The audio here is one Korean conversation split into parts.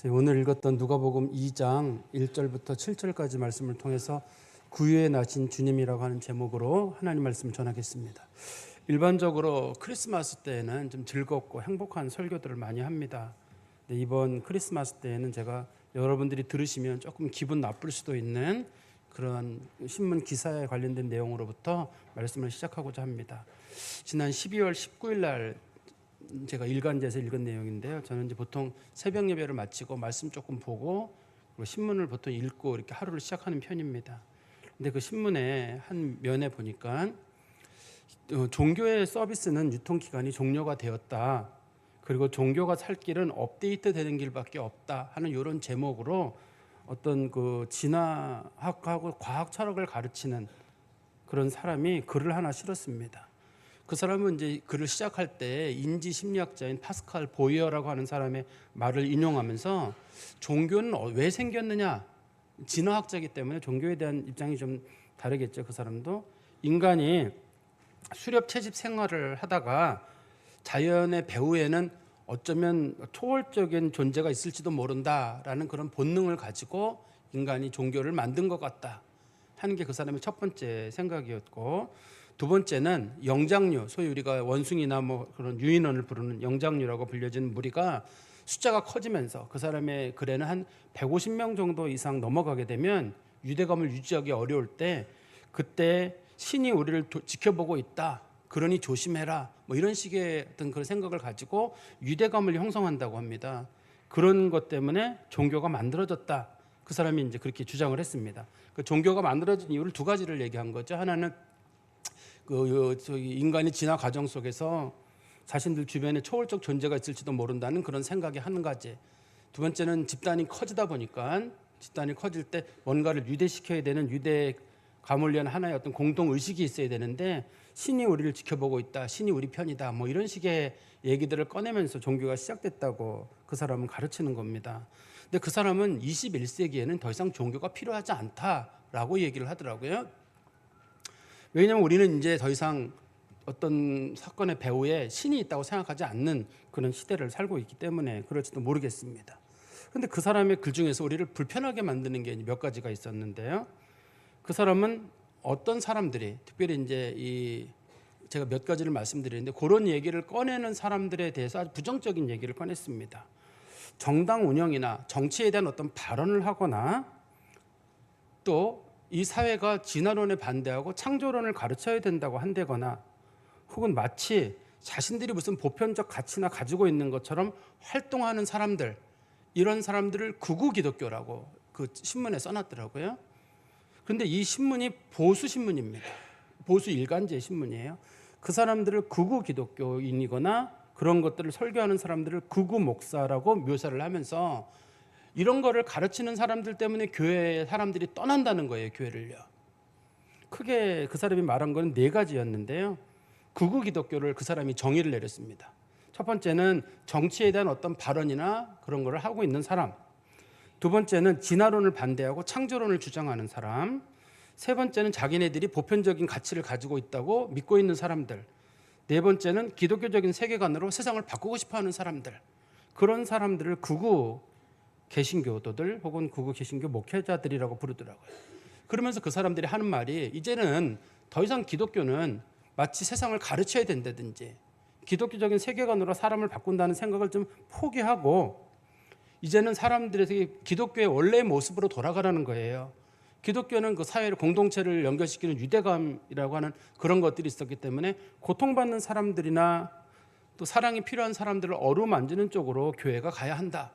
저희 오늘 읽었던 누가복음 2장 1절부터 7절까지 말씀을 통해서 구유에 나신 주님이라고 하는 제목으로 하나님 말씀을 전하겠습니다. 일반적으로 크리스마스 때에는 좀 즐겁고 행복한 설교들을 많이 합니다. 근데 이번 크리스마스 때에는 제가 여러분들이 들으시면 조금 기분 나쁠 수도 있는 그런 신문 기사에 관련된 내용으로부터 말씀을 시작하고자 합니다. 지난 12월 19일 날 제가 일간지에서 읽은 내용인데요. 저는 이제 보통 새벽 예배를 마치고 말씀 조금 보고 그리고 신문을 보통 읽고 이렇게 하루를 시작하는 편입니다. 근데 그 신문의 한 면에 보니까 종교의 서비스는 유통기간이 종료가 되었다. 그리고 종교가 살 길은 업데이트 되는 길밖에 없다 하는 이런 제목으로 어떤 그 진화학하고 과학 철학을 가르치는 그런 사람이 글을 하나 실었습니다. 그 사람은 이제 글을 시작할 때 인지 심리학자인 파스칼 보이어라고 하는 사람의 말을 인용하면서 종교는 왜 생겼느냐, 진화학자이기 때문에 종교에 대한 입장이 좀 다르겠죠. 그 사람도 인간이 수렵 채집 생활을 하다가 자연의 배후에는 어쩌면 초월적인 존재가 있을지도 모른다라는 그런 본능을 가지고 인간이 종교를 만든 것 같다 하는 게 그 사람의 첫 번째 생각이었고, 두 번째는 영장류, 소위 우리가 원숭이나 뭐 그런 유인원을 부르는 영장류라고 불려진 무리가 숫자가 커지면서 그 사람의 글에는 한 150명 정도 이상 넘어가게 되면 유대감을 유지하기 어려울 때 그때 신이 우리를 지켜보고 있다, 그러니 조심해라, 뭐 이런 식의 어떤 그런 생각을 가지고 유대감을 형성한다고 합니다. 그런 것 때문에 종교가 만들어졌다. 그 사람이 이제 그렇게 주장을 했습니다. 그 종교가 만들어진 이유를 두 가지를 얘기한 거죠. 하나는 인간이 진화 과정 속에서 자신들 주변에 초월적 존재가 있을지도 모른다는 그런 생각이 한 가지. 두 번째는 집단이 커지다 보니까 집단이 커질 때 뭔가를 유대시켜야 되는 유대 가물련 하나의 어떤 공동 의식이 있어야 되는데 신이 우리를 지켜보고 있다, 신이 우리 편이다, 뭐 이런 식의 얘기들을 꺼내면서 종교가 시작됐다고 그 사람은 가르치는 겁니다. 근데 그 사람은 21세기에는 더 이상 종교가 필요하지 않다라고 얘기를 하더라고요. 왜냐하면 우리는 이제 더 이상 어떤 사건의 배후에 신이 있다고 생각하지 않는 그런 시대를 살고 있기 때문에 그럴지도 모르겠습니다. 그런데 그 사람의 글 중에서 우리를 불편하게 만드는 게 몇 가지가 있었는데요. 그 사람은 어떤 사람들이 특별히 이제 제가 몇 가지를 말씀드리는데 그런 얘기를 꺼내는 사람들에 대해서 아주 부정적인 얘기를 꺼냈습니다. 정당 운영이나 정치에 대한 어떤 발언을 하거나 또 이 사회가 진화론에 반대하고 창조론을 가르쳐야 된다고 한다거나 혹은 마치 자신들이 무슨 보편적 가치나 가지고 있는 것처럼 활동하는 사람들, 이런 사람들을 극우 기독교라고 그 신문에 써놨더라고요. 그런데 이 신문이 보수 신문입니다. 보수 일간지의 신문이에요. 그 사람들을 극우 기독교인이거나 그런 것들을 설교하는 사람들을 극우 목사라고 묘사를 하면서 이런 거를 가르치는 사람들 때문에 교회 사람들이 떠난다는 거예요. 교회를요. 크게 그 사람이 말한 건 네 가지였는데요. 극우 기독교를 그 사람이 정의를 내렸습니다. 첫 번째는 정치에 대한 어떤 발언이나 그런 거를 하고 있는 사람, 두 번째는 진화론을 반대하고 창조론을 주장하는 사람, 세 번째는 자기네들이 보편적인 가치를 가지고 있다고 믿고 있는 사람들, 네 번째는 기독교적인 세계관으로 세상을 바꾸고 싶어하는 사람들, 그런 사람들을 극우 개신교도들 혹은 극우 개신교 목회자들이라고 부르더라고요. 그러면서 그 사람들이 하는 말이 이제는 더 이상 기독교는 마치 세상을 가르쳐야 된다든지 기독교적인 세계관으로 사람을 바꾼다는 생각을 좀 포기하고 이제는 사람들에게 기독교의 원래의 모습으로 돌아가라는 거예요. 기독교는 그 사회를 공동체를 연결시키는 유대감이라고 하는 그런 것들이 있었기 때문에 고통받는 사람들이나 또 사랑이 필요한 사람들을 어루만지는 쪽으로 교회가 가야 한다.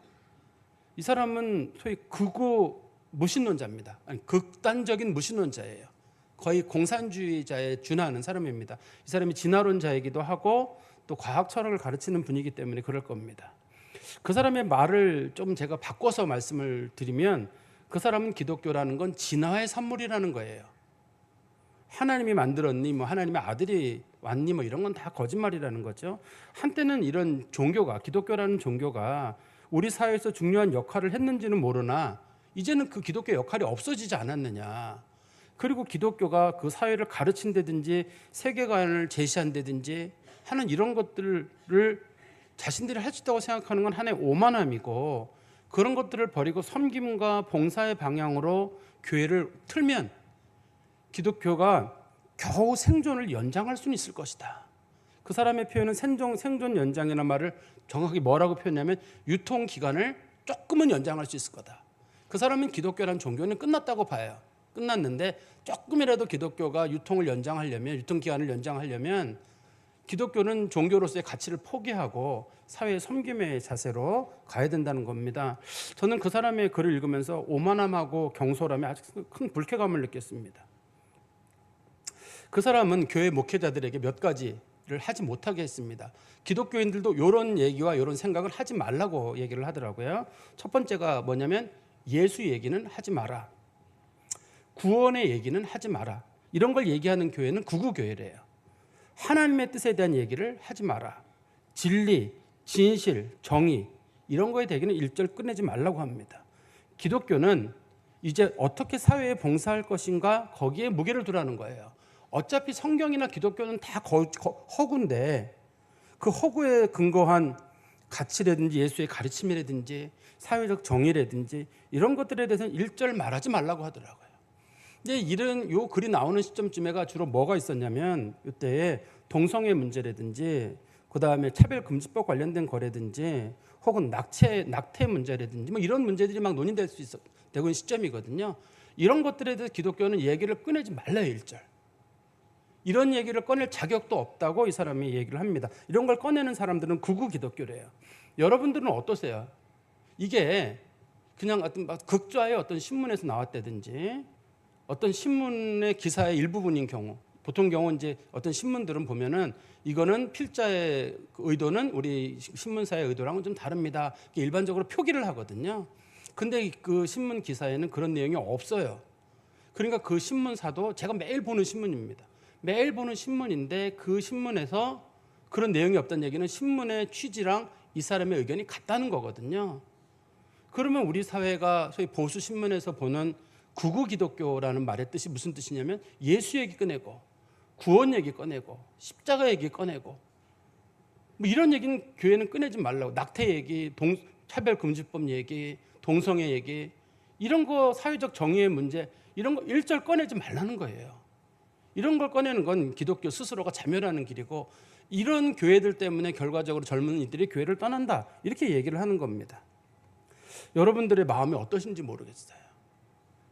이 사람은 소위 극우 무신론자입니다. 아니, 극단적인 무신론자예요. 거의 공산주의자에 준하는 사람입니다. 이 사람이 진화론자이기도 하고 또 과학 철학을 가르치는 분이기 때문에 그럴 겁니다. 그 사람의 말을 좀 제가 바꿔서 말씀을 드리면 그 사람은 기독교라는 건 진화의 산물이라는 거예요. 하나님이 만들었니, 뭐 하나님의 아들이 왔니, 뭐 이런 건 다 거짓말이라는 거죠. 한때는 이런 종교가, 기독교라는 종교가 우리 사회에서 중요한 역할을 했는지는 모르나 이제는 그 기독교 역할이 없어지지 않았느냐. 그리고 기독교가 그 사회를 가르친다든지 세계관을 제시한다든지 하는 이런 것들을 자신들이 할 수 있다고 생각하는 건 하나의 오만함이고 그런 것들을 버리고 섬김과 봉사의 방향으로 교회를 틀면 기독교가 겨우 생존을 연장할 수는 있을 것이다. 그 사람의 표현은 생존 연장이라는 말을 정확히 뭐라고 표현하냐면 유통기간을 조금은 연장할 수 있을 거다. 그 사람은 기독교라는 종교는 끝났다고 봐요. 끝났는데 조금이라도 기독교가 유통기간을 연장하려면 기독교는 종교로서의 가치를 포기하고 사회의 섬김의 자세로 가야 된다는 겁니다. 저는 그 사람의 글을 읽으면서 오만함하고 경솔함에 아주 큰 불쾌감을 느꼈습니다. 그 사람은 교회 목회자들에게 몇 가지를 하지 못하게 했습니다. 기독교인들도 이런 얘기와 이런 생각을 하지 말라고 얘기를 하더라고요. 첫 번째가 뭐냐면 예수 얘기는 하지 마라. 구원의 얘기는 하지 마라. 이런 걸 얘기하는 교회는 구구교회래요. 하나님의 뜻에 대한 얘기를 하지 마라. 진리, 진실, 정의 이런 거에 대해서는 일절 끝내지 말라고 합니다. 기독교는 이제 어떻게 사회에 봉사할 것인가 거기에 무게를 두라는 거예요. 어차피 성경이나 기독교는 다 허구인데 그 허구에 근거한 가치라든지 예수의 가르침이라든지 사회적 정의라든지 이런 것들에 대해서는 일절 말하지 말라고 하더라고요. 근데 요 글이 나오는 시점쯤에가 주로 뭐가 있었냐면 이때 동성애 문제라든지 그 다음에 차별금지법 관련된 거라든지 혹은 낙태 문제라든지 뭐 이런 문제들이 막 논의될 수 되고 있는 시점이거든요. 이런 것들에 대해서 기독교는 얘기를 꺼내지 말라요. 일절. 이런 얘기를 꺼낼 자격도 없다고 이 사람이 얘기를 합니다. 이런 걸 꺼내는 사람들은 구구 기독교래요. 여러분들은 어떠세요? 이게 그냥 어떤 극좌의 어떤 신문에서 나왔다든지 어떤 신문의 기사의 일부분인 경우, 보통 경우 이제 어떤 신문들은 보면은 이거는 필자의 의도는 우리 신문사의 의도랑은 좀 다릅니다. 일반적으로 표기를 하거든요. 근데 그 신문 기사에는 그런 내용이 없어요. 그러니까 그 신문사도 제가 매일 보는 신문입니다. 매일 보는 신문인데 그 신문에서 그런 내용이 없다는 얘기는 신문의 취지랑 이 사람의 의견이 같다는 거거든요. 그러면 우리 사회가 소위 보수 신문에서 보는 구구 기독교라는 말의 뜻이 무슨 뜻이냐면 예수 얘기 꺼내고 구원 얘기 꺼내고 십자가 얘기 꺼내고 뭐 이런 얘기는 교회는 꺼내지 말라고. 낙태 얘기, 차별금지법 얘기, 동성애 얘기 이런 거 사회적 정의의 문제 이런 거 일절 꺼내지 말라는 거예요. 이런 걸 꺼내는 건 기독교 스스로가 자멸하는 길이고 이런 교회들 때문에 결과적으로 젊은 이들이 교회를 떠난다 이렇게 얘기를 하는 겁니다. 여러분들의 마음이 어떠신지 모르겠어요.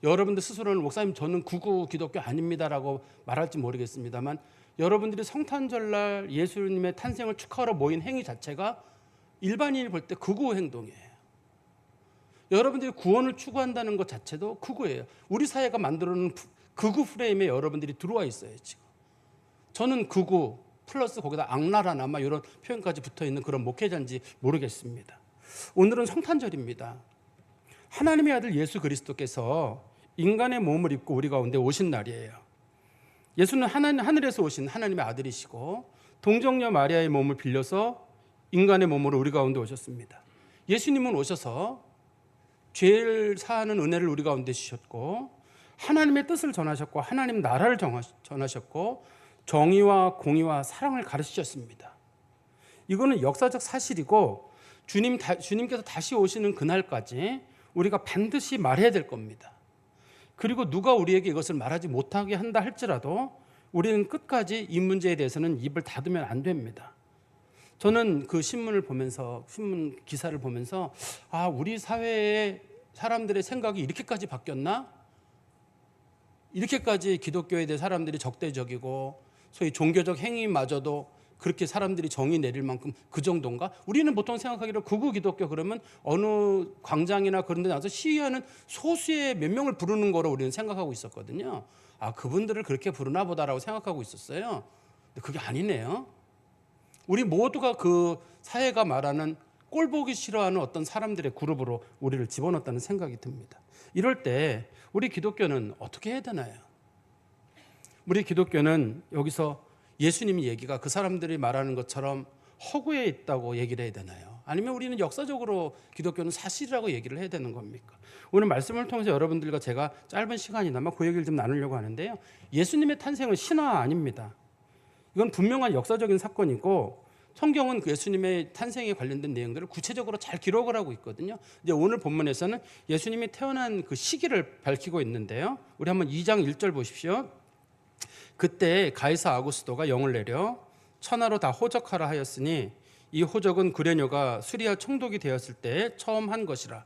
여러분들 스스로는 목사님 저는 구구 기독교 아닙니다라고 말할지 모르겠습니다만 여러분들이 성탄절날 예수님의 탄생을 축하하러 모인 행위 자체가 일반인이 볼 때 구구 행동이에요. 여러분들이 구원을 추구한다는 것 자체도 구구예요. 우리 사회가 만들어놓은 극우 프레임에 여러분들이 들어와 있어요. 지금 저는 극우 플러스 거기다 악랄한 아마 이런 표현까지 붙어있는 그런 목회자인지 모르겠습니다. 오늘은 성탄절입니다. 하나님의 아들 예수 그리스도께서 인간의 몸을 입고 우리 가운데 오신 날이에요. 예수는 하늘에서 오신 하나님의 아들이시고 동정녀 마리아의 몸을 빌려서 인간의 몸으로 우리 가운데 오셨습니다. 예수님은 오셔서 죄를 사하는 은혜를 우리 가운데 주셨고 하나님의 뜻을 전하셨고 하나님 나라를 전하셨고 정의와 공의와 사랑을 가르치셨습니다. 이거는 역사적 사실이고 주님께서 다시 오시는 그날까지 우리가 반드시 말해야 될 겁니다. 그리고 누가 우리에게 이것을 말하지 못하게 한다 할지라도 우리는 끝까지 이 문제에 대해서는 입을 닫으면 안 됩니다. 저는 그 신문 기사를 보면서 우리 사회의 사람들의 생각이 이렇게까지 바뀌었나? 이렇게까지 기독교에 대해 사람들이 적대적이고 소위 종교적 행위마저도 그렇게 사람들이 정의 내릴 만큼 그 정도인가? 우리는 보통 생각하기로 극우 기독교 그러면 어느 광장이나 그런 데 나와서 시위하는 소수의 몇 명을 부르는 거로 우리는 생각하고 있었거든요. 그분들을 그렇게 부르나 보다라고 생각하고 있었어요. 근데 그게 아니네요. 우리 모두가 그 사회가 말하는 꼴 보기 싫어하는 어떤 사람들의 그룹으로 우리를 집어넣었다는 생각이 듭니다. 이럴 때 우리 기독교는 어떻게 해야 되나요? 우리 기독교는 여기서 예수님 얘기가 그 사람들이 말하는 것처럼 허구에 있다고 얘기를 해야 되나요? 아니면 우리는 역사적으로 기독교는 사실이라고 얘기를 해야 되는 겁니까? 오늘 말씀을 통해서 여러분들과 제가 짧은 시간이나마 그 얘기를 좀 나누려고 하는데요. 예수님의 탄생은 신화 아닙니다. 이건 분명한 역사적인 사건이고 성경은 그 예수님의 탄생에 관련된 내용들을 구체적으로 잘 기록을 하고 있거든요. 이제 오늘 본문에서는 예수님이 태어난 그 시기를 밝히고 있는데요. 우리 한번 2장 1절 보십시오. 그때 가이사 아구스도가 영을 내려 천하로 다 호적하라 하였으니 이 호적은 구레뇨가 수리아 총독이 되었을 때 처음 한 것이라.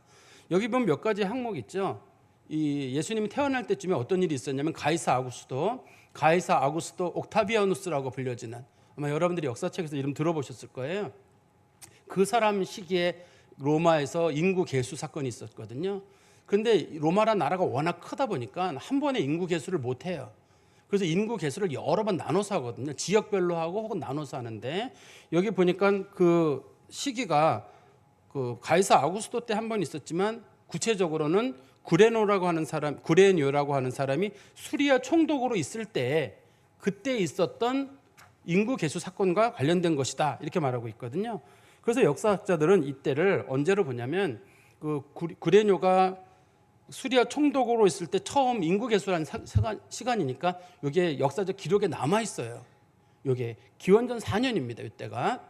여기 보면 몇 가지 항목이 있죠. 이 예수님이 태어날 때쯤에 어떤 일이 있었냐면 가이사 아구스도 옥타비아누스라고 불려지는, 아마 여러분들이 역사책에서 이름 들어보셨을 거예요. 그 사람 시기에 로마에서 인구 계수 사건이 있었거든요. 그런데 로마라는 나라가 워낙 크다 보니까 한 번에 인구 계수를 못 해요. 그래서 인구 계수를 여러 번 나눠서 하거든요. 지역별로 하고 혹은 나눠서 하는데, 여기 보니까 그 시기가 그 가이사 아구스도 때 한 번 있었지만 구체적으로는 구레뇨라고 하는 사람이 수리아 총독으로 있을 때 그때 있었던 인구 계수 사건과 관련된 것이다, 이렇게 말하고 있거든요. 그래서 역사학자들은 이때를 언제로 보냐면 그 구레뇨가 수리아 총독으로 있을 때 처음 인구 계수한 시간이니까 이게 역사적 기록에 남아 있어요. 이게 기원전 4년입니다. 이때가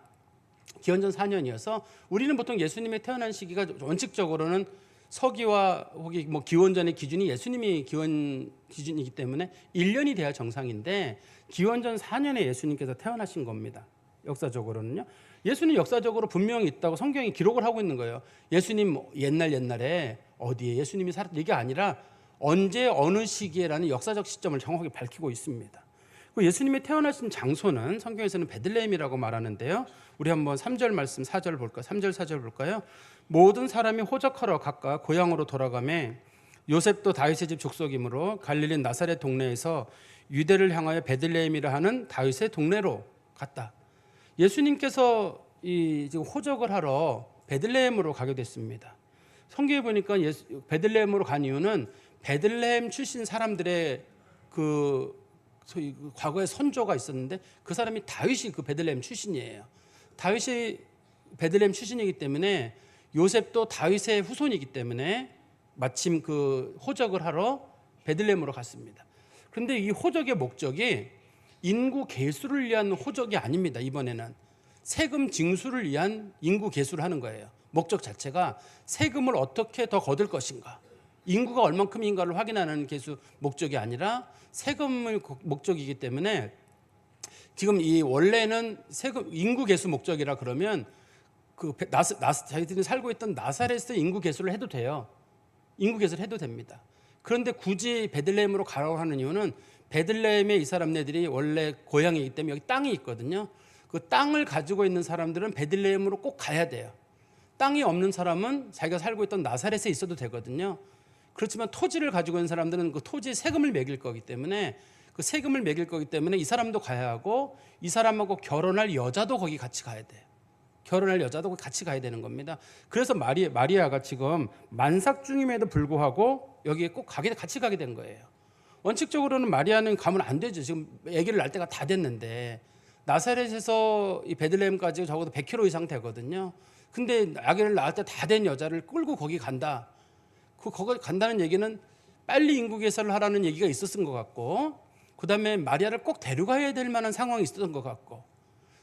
기원전 4년이어서 우리는 보통 예수님이 태어난 시기가 원칙적으로는 서기와 혹이 뭐 기원전의 기준이 예수님이 기원 기준이기 때문에 1년이 돼야 정상인데 기원전 4년에 예수님께서 태어나신 겁니다. 역사적으로는요. 예수님 역사적으로 분명히 있다고 성경이 기록을 하고 있는 거예요. 예수님 옛날에 어디에 예수님이 살았던 얘기 아니라 언제 어느 시기에라는 역사적 시점을 정확하게 밝히고 있습니다. 예수님이 태어나신 장소는 성경에서는 베들레헴이라고 말하는데요. 우리 한번 3절 말씀 4절 볼까요? 3절 4절 볼까요? 모든 사람이 호적하러 각각 고향으로 돌아가매 요셉도 다윗의 집 족속이므로 갈릴리 나사렛 동네에서 유대를 향하여 베들레헴이라 하는 다윗의 동네로 갔다. 예수님께서 지금 호적을 하러 베들레헴으로 가게 됐습니다. 성경에 보니까 베들레헴으로 간 이유는 베들레헴 출신 사람들의 과거에 선조가 있었는데 그 사람이 다윗이 그 베들레헴 출신이에요. 다윗이 베들레헴 출신이기 때문에 요셉도 다윗의 후손이기 때문에 마침 그 호적을 하러 베들레헴으로 갔습니다. 그런데 이 호적의 목적이 인구 계수를 위한 호적이 아닙니다. 이번에는 세금 징수를 위한 인구 계수를 하는 거예요. 목적 자체가 세금을 어떻게 더 거둘 것인가, 인구가 얼만큼인가를 확인하는 계수 목적이 아니라 세금의 목적이기 때문에 지금 이 원래는 세금 인구 계수 목적이라 그러면 자기들이 살고 있던 나사렛의 인구 계수를 해도 돼요. 인구 계수를 해도 됩니다. 그런데 굳이 베들레헴으로 가라고 하는 이유는 베들레헴에 이 사람네들이 원래 고향이기 때문에 여기 땅이 있거든요. 그 땅을 가지고 있는 사람들은 베들레헴으로 꼭 가야 돼요. 땅이 없는 사람은 자기가 살고 있던 나사렛에 있어도 되거든요. 그렇지만 토지를 가지고 있는 사람들은 그 토지에 세금을 매길 거기 때문에 이 사람도 가야 하고 이 사람하고 결혼할 여자도 거기 같이 가야 돼요. 결혼할 여자도 같이 가야 되는 겁니다. 그래서 마리아가 지금 만삭 중임에도 불구하고 여기에 꼭 같이 가게 된 거예요. 원칙적으로는 마리아는 가면 안 되죠. 지금 아기를 낳을 때가 다 됐는데 나사렛에서 이 베들레헴까지 적어도 100km 이상 되거든요. 근데 아기를 낳을 때 다 된 여자를 끌고 거기 간다. 거기 간다는 얘기는 빨리 인구 계산을 하라는 얘기가 있었던 것 같고, 그 다음에 마리아를 꼭 데려가야 될 만한 상황이 있었던 것 같고,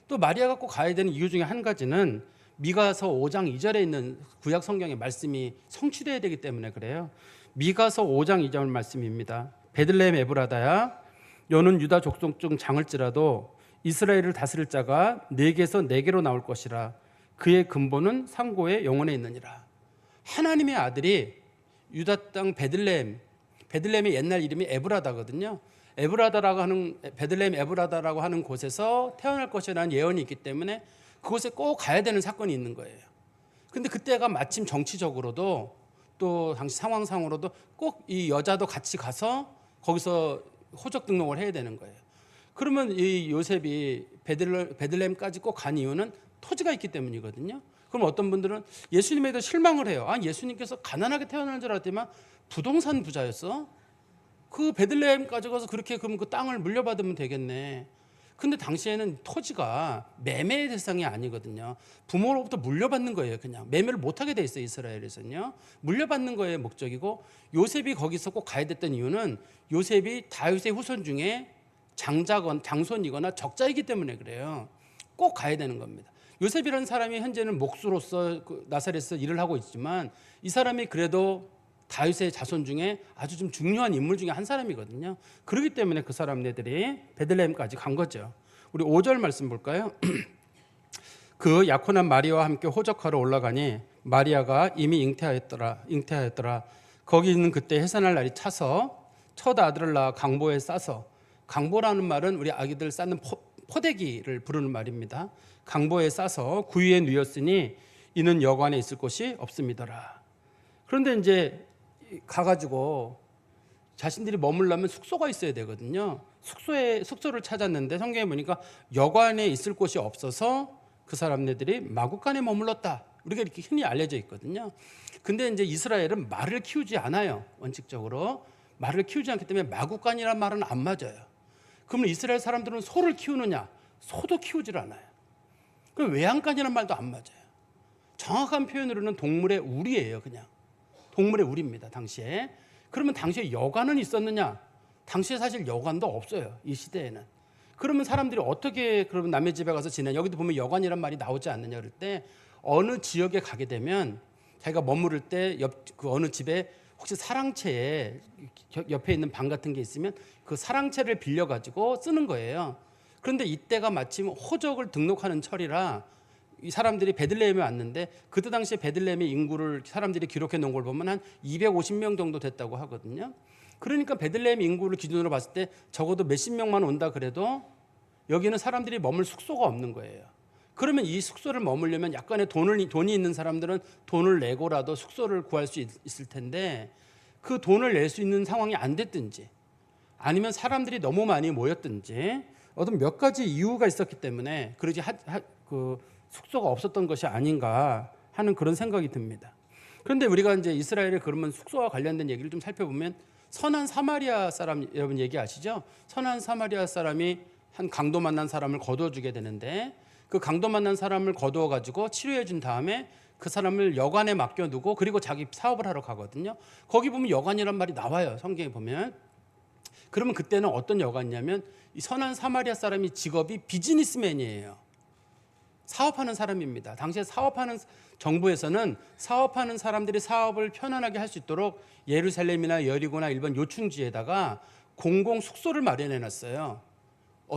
또 마리아가 꼭 가야 되는 이유 중에 한 가지는 미가서 5장 2절에 있는 구약 성경의 말씀이 성취되어야 되기 때문에 그래요. 미가서 5장 2절 말씀입니다. 베들레헴 에브라다야, 너는 유다 족속 중 장을지라도 이스라엘을 다스릴 자가 네게서 네게로 나올 것이라. 그의 근본은 상고의 영혼에 있느니라. 하나님의 아들이 유다 땅 베들레헴의 옛날 이름이 에브라다거든요. 베들레헴 에브라다라고 하는 곳에서 태어날 것이라는 예언이 있기 때문에 그곳에 꼭 가야 되는 사건이 있는 거예요. 근데 그때가 마침 정치적으로도 또 당시 상황상으로도 꼭 이 여자도 같이 가서 거기서 호적 등록을 해야 되는 거예요. 그러면 이 요셉이 베들레헴까지 꼭 간 이유는 토지가 있기 때문이거든요. 그럼 어떤 분들은 예수님에 대해 실망을 해요. 예수님께서 가난하게 태어난 줄 알았더니만 부동산 부자였어. 그 베들레헴까지 가서 그렇게 그럼 그 땅을 물려받으면 되겠네. 근데 당시에는 토지가 매매의 대상이 아니거든요. 부모로부터 물려받는 거예요. 그냥 매매를 못하게 돼 있어요. 이스라엘에서는요. 물려받는 거에 목적이고, 요셉이 거기서 꼭 가야 됐던 이유는 요셉이 다윗의 후손 중에 장손이거나 적자이기 때문에 그래요. 꼭 가야 되는 겁니다. 요셉이라는 사람이 현재는 목수로서 나사렛에서 일을 하고 있지만 이 사람이 그래도 다윗의 자손 중에 아주 좀 중요한 인물 중에 한 사람이거든요. 그렇기 때문에 그 사람네들이 베들레헴까지 간 거죠. 우리 5절 말씀 볼까요? 그 약혼한 마리아와 함께 호적하러 올라가니 마리아가 이미 잉태하였더라. 거기 있는 그때 해산할 날이 차서 첫 아들을 낳아 강보에 싸서, 강보라는 말은 우리 아기들 쌓는 포대기를 부르는 말입니다. 강보에 싸서 구유에 누였으니 이는 여관에 있을 곳이 없음이더라. 그런데 이제 가가지고 자신들이 머물려면 숙소가 있어야 되거든요. 숙소를 찾았는데 성경에 보니까 여관에 있을 곳이 없어서 그 사람네들이 마구간에 머물렀다. 우리가 이렇게 흔히 알려져 있거든요. 근데 이제 이스라엘은 말을 키우지 않아요. 원칙적으로 말을 키우지 않기 때문에 마구간이란 말은 안 맞아요. 그러면 이스라엘 사람들은 소를 키우느냐? 소도 키우질 않아요. 그럼 외양간이란 말도 안 맞아요. 정확한 표현으로는 동물의 우리예요. 그냥 동물의 우리입니다. 당시에. 그러면 당시에 여관은 있었느냐? 당시에 사실 여관도 없어요. 이 시대에는. 그러면 사람들이 어떻게 그러면 남의 집에 가서 지내냐? 여기도 보면 여관이란 말이 나오지 않느냐 그럴 때 어느 지역에 가게 되면 자기가 머무를 때 그 어느 집에 혹시 사랑채에 옆에 있는 방 같은 게 있으면 그 사랑채를 빌려 가지고 쓰는 거예요. 그런데 이때가 마침 호적을 등록하는 철이라 이 사람들이 베들레헴에 왔는데 그때 당시에 베들레헴의 인구를 사람들이 기록해 놓은 걸 보면 한 250명 정도 됐다고 하거든요. 그러니까 베들레헴 인구를 기준으로 봤을 때 적어도 몇십 명만 온다 그래도 여기는 사람들이 머물 숙소가 없는 거예요. 그러면 이 숙소를 머물려면 약간의 돈이 있는 사람들은 돈을 내고라도 숙소를 구할 수 있을 텐데 그 돈을 낼 수 있는 상황이 안 됐든지 아니면 사람들이 너무 많이 모였든지 어떤 몇 가지 이유가 있었기 때문에 그러지 그 숙소가 없었던 것이 아닌가 하는 그런 생각이 듭니다. 그런데 우리가 이제 이스라엘의 그러면 숙소와 관련된 얘기를 좀 살펴보면 선한 사마리아 사람 여러분 얘기 아시죠? 선한 사마리아 사람이 한 강도 만난 사람을 거두어주게 되는데 그 강도 만난 사람을 거두어 가지고 치료해 준 다음에 그 사람을 여관에 맡겨두고 그리고 자기 사업을 하러 가거든요. 거기 보면 여관이란 말이 나와요. 성경에 보면. 그러면 그때는 어떤 여관이냐면 이 선한 사마리아 사람이 직업이 비즈니스맨이에요. 사업하는 사람입니다. 당시에 사업하는 정부에서는 사업하는 사람들이 사업을 편안하게 할 수 있도록 예루살렘이나 여리고나 일본 요충지에다가 공공 숙소를 마련해 놨어요.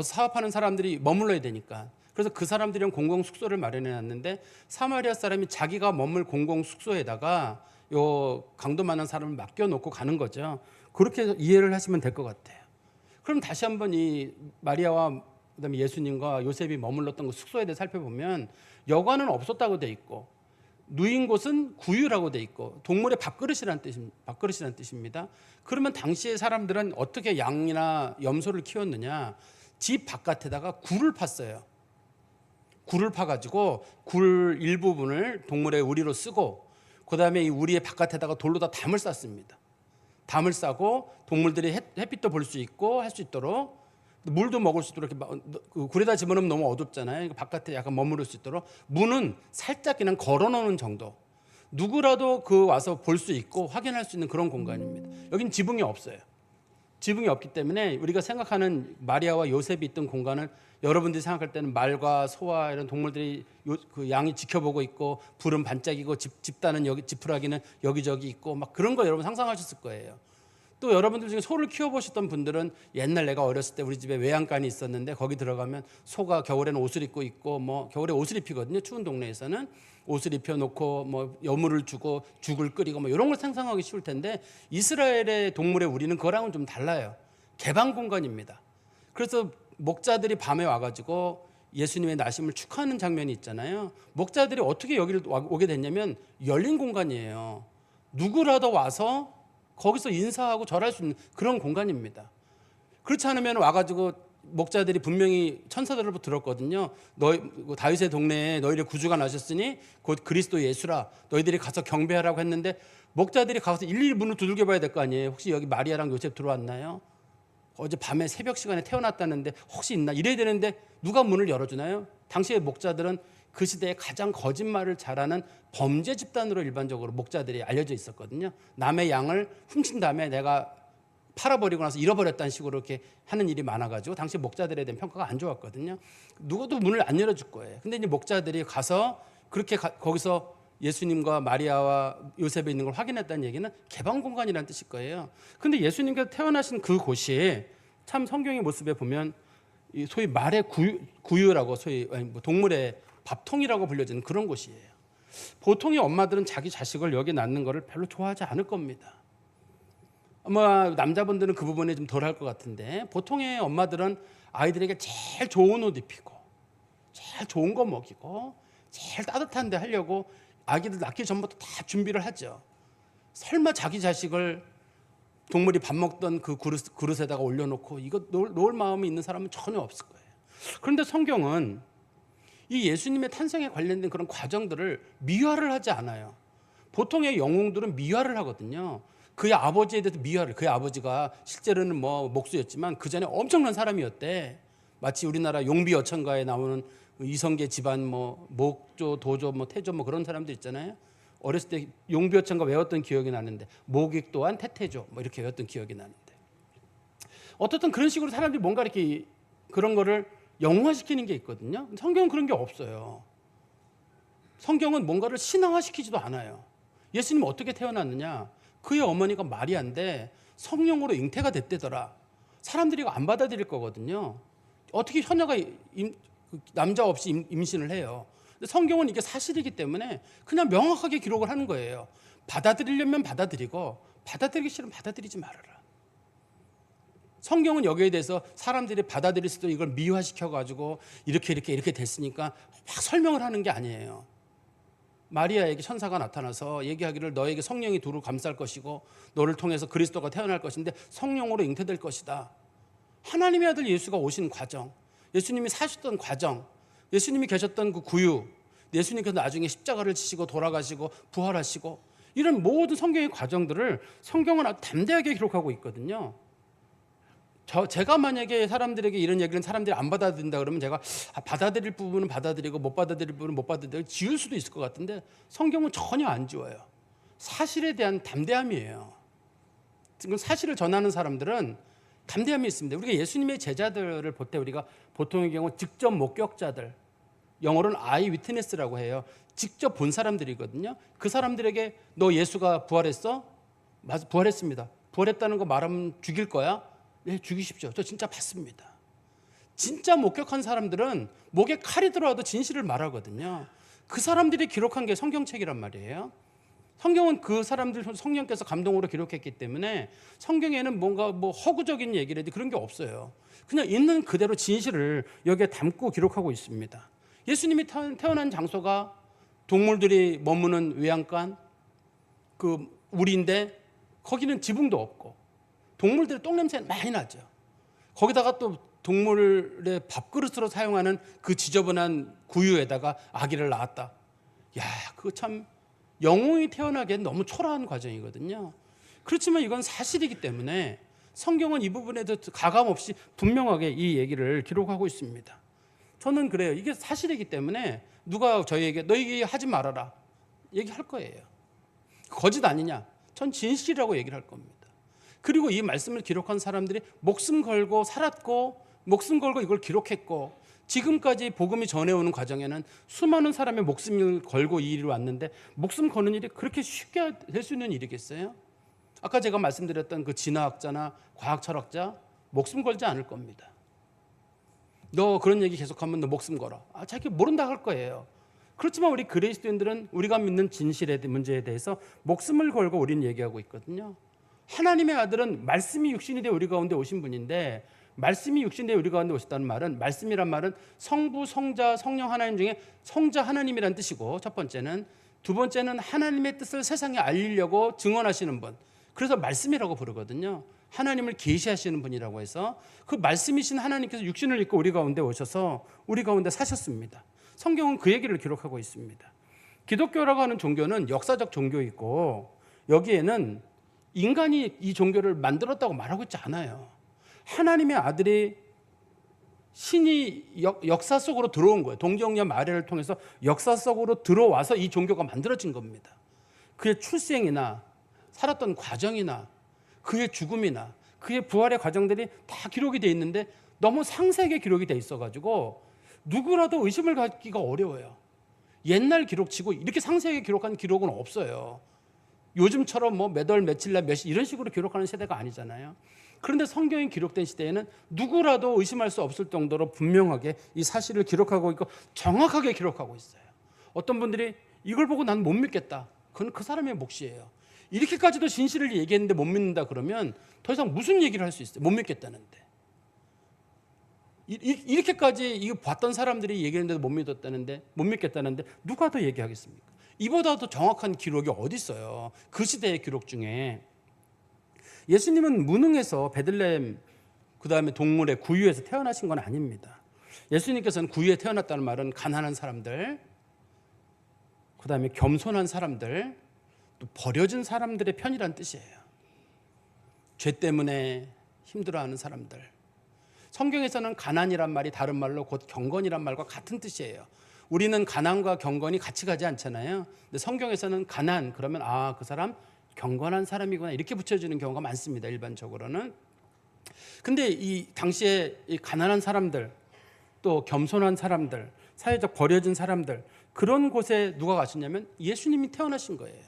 사업하는 사람들이 머물러야 되니까. 그래서 그 사람들이랑 공공 숙소를 마련해 놨는데 사마리아 사람이 자기가 머물 공공 숙소에다가 요 강도 많은 사람을 맡겨 놓고 가는 거죠. 그렇게 이해를 하시면 될 것 같아요. 그럼 다시 한번 이 마리아와 그다음에 예수님과 요셉이 머물렀던 그 숙소에 대해 살펴보면 여관은 없었다고 돼 있고 누인 곳은 구유라고 돼 있고 동물의 밥그릇이라는 뜻입니다. 그러면 당시의 사람들은 어떻게 양이나 염소를 키웠느냐? 집 바깥에다가 굴을 팠어요. 굴을 파가지고 굴 일부분을 동물의 우리로 쓰고 그다음에 이 우리의 바깥에다가 돌로 다 담을 쌌습니다. 담을 싸고 동물들이 햇빛도 볼 수 있고 할 수 있도록 물도 먹을 수 있도록 이렇게 굴에다 집어넣으면 너무 어둡잖아요. 바깥에 약간 머무를 수 있도록 문은 살짝 그냥 걸어놓는 정도. 누구라도 그 와서 볼 수 있고 확인할 수 있는 그런 공간입니다. 여긴 지붕이 없어요. 지붕이 없기 때문에 우리가 생각하는 마리아와 요셉이 있던 공간을 여러분들이 생각할 때는 말과 소와 이런 동물들이 그 양이 지켜보고 있고 불은 반짝이고 집단은 여기 지푸라기는 여기저기 있고 막 그런 거 여러분 상상하셨을 거예요. 또 여러분들 중에 소를 키워보셨던 분들은 옛날 내가 어렸을 때 우리 집에 외양간이 있었는데 거기 들어가면 소가 겨울에는 옷을 입고 있고 뭐 겨울에 옷을 입히거든요. 추운 동네에서는 옷을 입혀놓고 뭐 여물을 주고 죽을 끓이고 뭐 이런 걸 상상하기 쉬울 텐데 이스라엘의 동물의 우리는 그거랑은 좀 달라요. 개방 공간입니다. 그래서 목자들이 밤에 와가지고 예수님의 나심을 축하하는 장면이 있잖아요. 목자들이 어떻게 여기를 오게 됐냐면 열린 공간이에요. 누구라도 와서 거기서 인사하고 절할 수 있는 그런 공간입니다. 그렇지 않으면 와가지고 목자들이 분명히 천사들로부터 들었거든요. 다윗의 동네에 너희를 구주가 나셨으니 곧 그리스도 예수라. 너희들이 가서 경배하라고 했는데 목자들이 가서 일일이 문을 두들겨 봐야 될 거 아니에요. 혹시 여기 마리아랑 요셉 들어왔나요? 어제 밤에 새벽 시간에 태어났다는데 혹시 있나? 이래야 되는데 누가 문을 열어주나요? 당시의 목자들은 그 시대에 가장 거짓말을 잘하는 범죄 집단으로 일반적으로 목자들이 알려져 있었거든요. 남의 양을 훔친 다음에 내가 팔아버리고 나서 잃어버렸다는 식으로 이렇게 하는 일이 많아가지고 당시 목자들에 대한 평가가 안 좋았거든요. 누구도 문을 안 열어줄 거예요. 근데 이제 목자들이 가서 그렇게 거기서 예수님과 마리아와 요셉이 있는 걸 확인했다는 얘기는 개방 공간이라는 뜻일 거예요. 근데 예수님께서 태어나신 그 곳이 참 성경의 모습에 보면 소위 말의 구유라고 소위 동물의 밥통이라고 불려지는 그런 곳이에요. 보통의 엄마들은 자기 자식을 여기 낳는 거를 별로 좋아하지 않을 겁니다. 아마 남자분들은 그 부분에 좀 덜할 것 같은데 보통의 엄마들은 아이들에게 제일 좋은 옷 입히고 제일 좋은 거 먹이고 제일 따뜻한 데 하려고 아기들 낳기 전부터 다 준비를 하죠. 설마 자기 자식을 동물이 밥 먹던 그 그릇에다가 올려놓고 이거 놓을 마음이 있는 사람은 전혀 없을 거예요. 그런데 성경은 이 예수님의 탄생에 관련된 그런 과정들을 미화를 하지 않아요. 보통의 영웅들은 미화를 하거든요. 그의 아버지에 대해서 미화를, 그의 아버지가 실제로는 뭐 목수였지만 그 전에 엄청난 사람이었대. 마치 우리나라 용비어천가에 나오는 이성계 집안 뭐 목조, 도조, 뭐 태조 뭐 그런 사람들 있잖아요. 어렸을 때 용비어천가 외웠던 기억이 나는데 목익 또한 태태조 뭐 이렇게 외웠던 기억이 나는데 어떻든 그런 식으로 사람들이 뭔가 이렇게 그런 거를 영화시키는 게 있거든요. 성경은 그런 게 없어요. 성경은 뭔가를 신화화시키지도 않아요. 예수님 어떻게 태어났느냐? 그의 어머니가 마리아인데 성령으로 잉태가 됐대더라. 사람들이 이거 안 받아들일 거거든요. 어떻게 처녀가 남자 없이 임신을 해요. 근데 성경은 이게 사실이기 때문에 그냥 명확하게 기록을 하는 거예요. 받아들이려면 받아들이고 받아들이기 싫으면 받아들이지 말아라. 성경은 여기에 대해서 사람들이 받아들일 수도 이걸 미화시켜가지고 이렇게 됐으니까 막 설명을 하는 게 아니에요. 마리아에게 천사가 나타나서 얘기하기를 너에게 성령이 두루 감쌀 것이고 너를 통해서 그리스도가 태어날 것인데 성령으로 잉태될 것이다. 하나님의 아들 예수가 오신 과정, 예수님이 사셨던 과정, 예수님이 계셨던 그 구유, 예수님께서 나중에 십자가를 지시고 돌아가시고 부활하시고 이런 모든 성경의 과정들을 성경은 아주 담대하게 기록하고 있거든요. 제가 만약에 사람들에게 이런 얘기는 사람들이 안 받아들인다 그러면 제가 받아들일 부분은 받아들이고 못 받아들일 부분은 못 받아들이고 지울 수도 있을 것 같은데 성경은 전혀 안 지워요. 사실에 대한 담대함이에요. 지금 사실을 전하는 사람들은 담대함이 있습니다. 우리가 예수님의 제자들을 볼 때 우리가 보통의 경우 직접 목격자들, 영어로는 아이 위트네스라고 해요. 직접 본 사람들이거든요. 그 사람들에게 너 예수가 부활했어? 맞아, 부활했습니다. 부활했다는 거 말하면 죽일 거야? 네, 죽이십시오. 저 진짜 봤습니다. 진짜 목격한 사람들은 목에 칼이 들어와도 진실을 말하거든요. 그 사람들이 기록한 게 성경책이란 말이에요. 성경은 그 사람들 성령께서 감동으로 기록했기 때문에 성경에는 뭔가 뭐 허구적인 얘기라든지 그런 게 없어요. 그냥 있는 그대로 진실을 여기에 담고 기록하고 있습니다. 예수님이 태어난 장소가 동물들이 머무는 외양간 그 우리인데 거기는 지붕도 없고 동물들의 똥냄새 많이 나죠. 거기다가 또 동물의 밥그릇으로 사용하는 그 지저분한 구유에다가 아기를 낳았다. 야, 그거 참 영웅이 태어나기엔 너무 초라한 과정이거든요. 그렇지만 이건 사실이기 때문에 성경은 이 부분에 대해서 가감없이 분명하게 이 얘기를 기록하고 있습니다. 저는 그래요. 이게 사실이기 때문에 누가 저희에게 너 얘기하지 말아라 얘기할 거예요. 거짓 아니냐? 전 진실이라고 얘기를 할 겁니다. 그리고 이 말씀을 기록한 사람들이 목숨 걸고 살았고 목숨 걸고 이걸 기록했고 지금까지 복음이 전해오는 과정에는 수많은 사람의 목숨을 걸고 이 일이 왔는데 목숨 거는 일이 그렇게 쉽게 될 수 있는 일이겠어요? 아까 제가 말씀드렸던 그 진화학자나 과학 철학자 목숨 걸지 않을 겁니다. 너 그런 얘기 계속하면 너 목숨 걸어. 자기 모른다 할 거예요. 그렇지만 우리 그리스도인들은 우리가 믿는 진실의 문제에 대해서 목숨을 걸고 우리는 얘기하고 있거든요. 하나님의 아들은 말씀이 육신이 되어 우리 가운데 오신 분인데 말씀이 육신이 되어 우리 가운데 오셨다는 말은 말씀이란 말은 성부, 성자, 성령 하나님 중에 성자 하나님이란 뜻이고 첫 번째는 두 번째는 하나님의 뜻을 세상에 알리려고 증언하시는 분. 그래서 말씀이라고 부르거든요. 하나님을 계시하시는 분이라고 해서 그 말씀이신 하나님께서 육신을 입고 우리 가운데 오셔서 우리 가운데 사셨습니다. 성경은 그 얘기를 기록하고 있습니다. 기독교라고 하는 종교는 역사적 종교이고 여기에는 인간이 이 종교를 만들었다고 말하고 있지 않아요. 하나님의 아들이 신이 역사 속으로 들어온 거예요. 동정녀 마리아를 통해서 역사 속으로 들어와서 이 종교가 만들어진 겁니다. 그의 출생이나 살았던 과정이나 그의 죽음이나 그의 부활의 과정들이 다 기록이 돼 있는데 너무 상세하게 기록이 돼 있어가지고 누구라도 의심을 갖기가 어려워요. 옛날 기록치고 이렇게 상세하게 기록한 기록은 없어요. 요즘처럼 뭐 몇 월 며칠 날 몇 시 이런 식으로 기록하는 세대가 아니잖아요. 그런데 성경이 기록된 시대에는 누구라도 의심할 수 없을 정도로 분명하게 이 사실을 기록하고 있고 정확하게 기록하고 있어요. 어떤 분들이 이걸 보고 난 못 믿겠다. 그건 그 사람의 몫이에요. 이렇게까지도 진실을 얘기했는데 못 믿는다 그러면 더 이상 무슨 얘기를 할 수 있어요? 못 믿겠다는데. 이렇게까지 이거 봤던 사람들이 얘기했는데도 못 믿겠다는데 누가 더 얘기하겠습니까? 이보다 더 정확한 기록이 어디 있어요? 그 시대의 기록 중에. 예수님은 무능해서 베들레헴 그다음에 동물의 구유에서 태어나신 건 아닙니다. 예수님께서는 구유에 태어났다는 말은 가난한 사람들, 그다음에 겸손한 사람들, 또 버려진 사람들의 편이란 뜻이에요. 죄 때문에 힘들어하는 사람들. 성경에서는 가난이란 말이 다른 말로 곧 경건이란 말과 같은 뜻이에요. 우리는 가난과 경건이 같이 가지 않잖아요. 근데 성경에서는 가난 그러면 그 사람 경건한 사람이구나 이렇게 붙여주는 경우가 많습니다. 일반적으로는. 근데 이 당시에 이 가난한 사람들, 또 겸손한 사람들, 사회적 버려진 사람들 그런 곳에 누가 가셨냐면 예수님이 태어나신 거예요.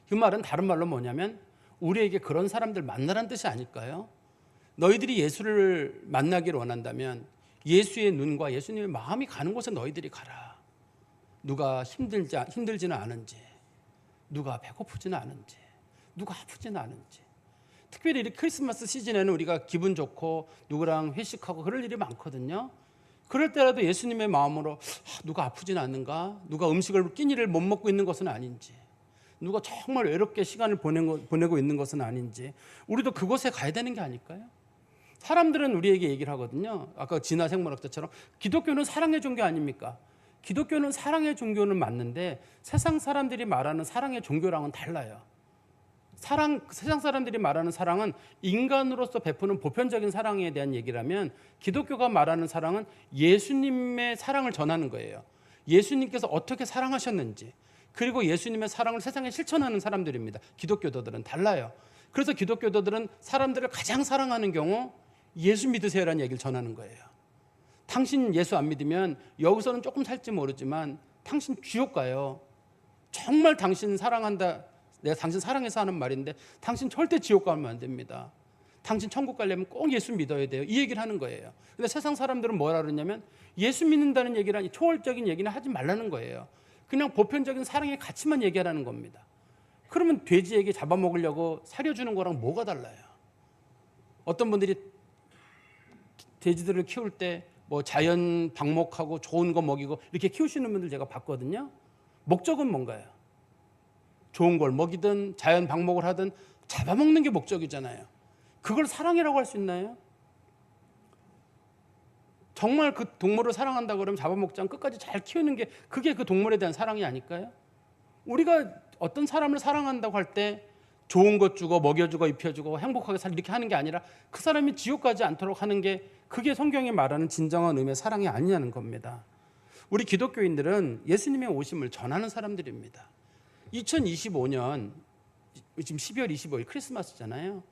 그 말은 다른 말로 뭐냐면 우리에게 그런 사람들 만나라는 뜻이 아닐까요? 너희들이 예수를 만나기를 원한다면 예수의 눈과 예수님의 마음이 가는 곳에 너희들이 가라. 누가 힘들지는 않은지, 누가 배고프지는 않은지, 누가 아프지는 않은지. 특별히 이 크리스마스 시즌에는 우리가 기분 좋고 누구랑 회식하고 그럴 일이 많거든요. 그럴 때라도 예수님의 마음으로 누가 아프지는 않는가? 누가 음식을 끼니를 못 먹고 있는 것은 아닌지, 누가 정말 외롭게 시간을 보내고 있는 것은 아닌지 우리도 그곳에 가야 되는 게 아닐까요? 사람들은 우리에게 얘기를 하거든요. 아까 진화 생물학자처럼 기독교는 사랑의 종교 아닙니까? 기독교는 사랑의 종교는 맞는데 세상 사람들이 말하는 사랑의 종교랑은 달라요. 세상 사람들이 말하는 사랑은 인간으로서 베푸는 보편적인 사랑에 대한 얘기라면 기독교가 말하는 사랑은 예수님의 사랑을 전하는 거예요. 예수님께서 어떻게 사랑하셨는지, 그리고 예수님의 사랑을 세상에 실천하는 사람들입니다. 기독교도들은 달라요. 그래서 기독교도들은 사람들을 가장 사랑하는 경우 예수 믿으세요라는 얘기를 전하는 거예요. 당신 예수 안 믿으면 여기서는 조금 살지 모르지만 당신 지옥 가요. 정말 당신 사랑한다. 내가 당신 사랑해서 하는 말인데 당신 절대 지옥 가면 안 됩니다. 당신 천국 가려면 꼭 예수 믿어야 돼요. 이 얘기를 하는 거예요. 근데 세상 사람들은 뭐라 그러냐면 예수 믿는다는 얘기를 초월적인 얘기는 하지 말라는 거예요. 그냥 보편적인 사랑의 가치만 얘기하라는 겁니다. 그러면 돼지에게 잡아먹으려고 사려주는 거랑 뭐가 달라요? 어떤 분들이 돼지들을 키울 때 뭐 자연 방목하고 좋은 거 먹이고 이렇게 키우시는 분들 제가 봤거든요. 목적은 뭔가요? 좋은 걸 먹이든 자연 방목을 하든 잡아먹는 게 목적이잖아요. 그걸 사랑이라고 할 수 있나요? 정말 그 동물을 사랑한다고 그러면 잡아먹지 않고 끝까지 잘 키우는 게 그게 그 동물에 대한 사랑이 아닐까요? 우리가 어떤 사람을 사랑한다고 할 때 좋은 것 주고 먹여주고 입혀주고 행복하게 살 이렇게 하는 게 아니라 그 사람이 지옥 가지 않도록 하는 게 그게 성경이 말하는 진정한 의미의 사랑이 아니냐는 겁니다. 우리 기독교인들은 예수님의 오심을 전하는 사람들입니다. 2025년 지금 12월 25일 크리스마스잖아요.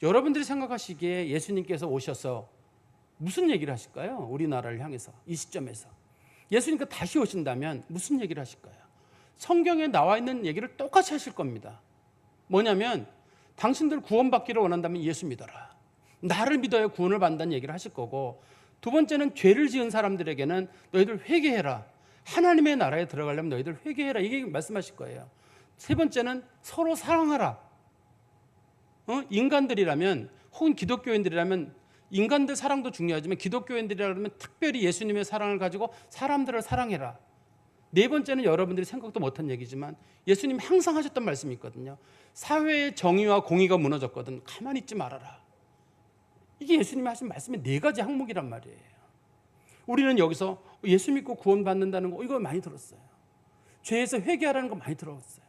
여러분들이 생각하시기에 예수님께서 오셔서 무슨 얘기를 하실까요? 우리나라를 향해서 이 시점에서 예수님께서 다시 오신다면 무슨 얘기를 하실까요? 성경에 나와 있는 얘기를 똑같이 하실 겁니다. 뭐냐면 당신들 구원받기를 원한다면 예수 믿어라. 나를 믿어야 구원을 받는다는 얘기를 하실 거고, 두 번째는 죄를 지은 사람들에게는 너희들 회개해라. 하나님의 나라에 들어가려면 너희들 회개해라. 이게 말씀하실 거예요. 세 번째는 서로 사랑하라. 인간들이라면 혹은 기독교인들이라면 인간들 사랑도 중요하지만 기독교인들이라면 특별히 예수님의 사랑을 가지고 사람들을 사랑해라. 네 번째는 여러분들이 생각도 못한 얘기지만 예수님 항상 하셨던 말씀이 있거든요. 사회의 정의와 공의가 무너졌거든 가만히 있지 말아라. 이게 예수님이 하신 말씀의 네 가지 항목이란 말이에요. 우리는 여기서 예수 믿고 구원받는다는 거 이거 많이 들었어요. 죄에서 회개하라는 거 많이 들었어요.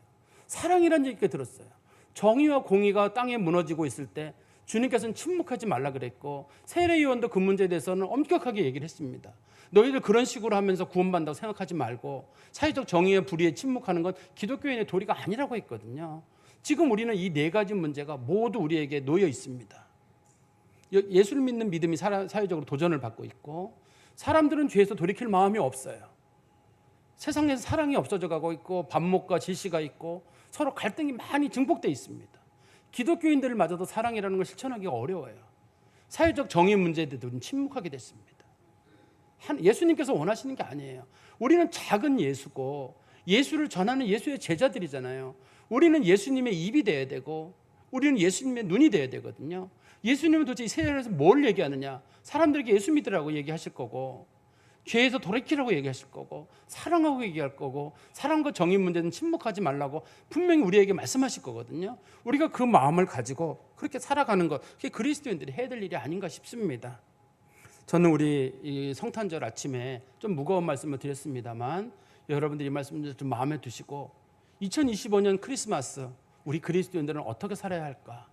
사랑이라는 얘기까지 들었어요. 정의와 공의가 땅에 무너지고 있을 때 주님께서는 침묵하지 말라 그랬고 세례요한도 그 문제에 대해서는 엄격하게 얘기를 했습니다. 너희들 그런 식으로 하면서 구원받는다고 생각하지 말고 사회적 정의의 불의에 침묵하는 건 기독교인의 도리가 아니라고 했거든요. 지금 우리는 이 네 가지 문제가 모두 우리에게 놓여 있습니다. 예수를 믿는 믿음이 사회적으로 도전을 받고 있고, 사람들은 죄에서 돌이킬 마음이 없어요. 세상에서 사랑이 없어져 가고 있고, 반목과 질시가 있고, 서로 갈등이 많이 증폭되어 있습니다. 기독교인들마저도 사랑이라는 걸 실천하기가 어려워요. 사회적 정의 문제에 대해서는 침묵하게 됐습니다. 예수님께서 원하시는 게 아니에요. 우리는 작은 예수고, 예수를 전하는 예수의 제자들이잖아요. 우리는 예수님의 입이 돼야 되고, 우리는 예수님의 눈이 돼야 되거든요. 예수님은 도대체 이 세상에서 뭘 얘기하느냐? 사람들에게 예수 믿으라고 얘기하실 거고, 죄에서 돌이키라고 얘기하실 거고, 사랑하고 얘기할 거고, 사랑과 정의 문제는 침묵하지 말라고 분명히 우리에게 말씀하실 거거든요. 우리가 그 마음을 가지고 그렇게 살아가는 것, 그게 그리스도인들이 해야 될 일이 아닌가 싶습니다. 저는 우리 이 성탄절 아침에 좀 무거운 말씀을 드렸습니다만, 여러분들이 이 말씀을 좀 마음에 두시고, 2025년 크리스마스 우리 그리스도인들은 어떻게 살아야 할까?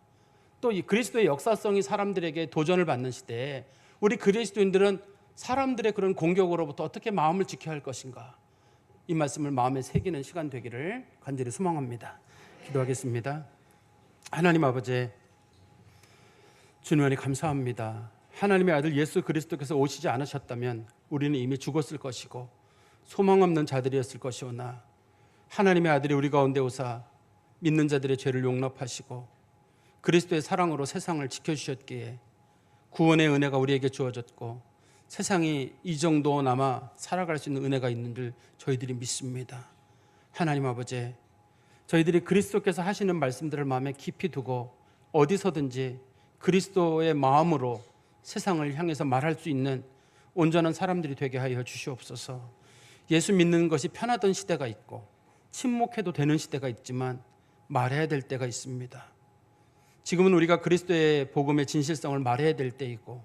또 이 그리스도의 역사성이 사람들에게 도전을 받는 시대에 우리 그리스도인들은 사람들의 그런 공격으로부터 어떻게 마음을 지켜야 할 것인가? 이 말씀을 마음에 새기는 시간 되기를 간절히 소망합니다. 기도하겠습니다. 하나님 아버지, 주님 안에 감사합니다. 하나님의 아들 예수 그리스도께서 오시지 않으셨다면 우리는 이미 죽었을 것이고 소망 없는 자들이었을 것이오나, 하나님의 아들이 우리 가운데 오사 믿는 자들의 죄를 용납하시고 그리스도의 사랑으로 세상을 지켜주셨기에 구원의 은혜가 우리에게 주어졌고, 세상이 이 정도 남아 살아갈 수 있는 은혜가 있는 줄 저희들이 믿습니다. 하나님 아버지, 저희들이 그리스도께서 하시는 말씀들을 마음에 깊이 두고 어디서든지 그리스도의 마음으로 세상을 향해서 말할 수 있는 온전한 사람들이 되게 하여 주시옵소서. 예수 믿는 것이 편하던 시대가 있고 침묵해도 되는 시대가 있지만 말해야 될 때가 있습니다. 지금은 우리가 그리스도의 복음의 진실성을 말해야 될 때이고,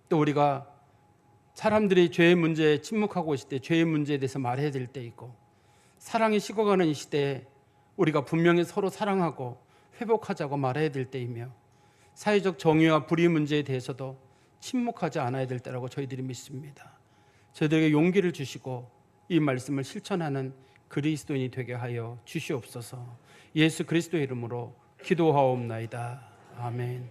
또 우리가 사람들이 죄의 문제에 침묵하고 있을 때 죄의 문제에 대해서 말해야 될 때이고, 사랑이 식어가는 이 시대에 우리가 분명히 서로 사랑하고 회복하자고 말해야 될 때이며, 사회적 정의와 불의 문제에 대해서도 침묵하지 않아야 될 때라고 저희들이 믿습니다. 저희들에게 용기를 주시고 이 말씀을 실천하는 그리스도인이 되게 하여 주시옵소서. 예수 그리스도의 이름으로 기도하옵나이다. 아멘.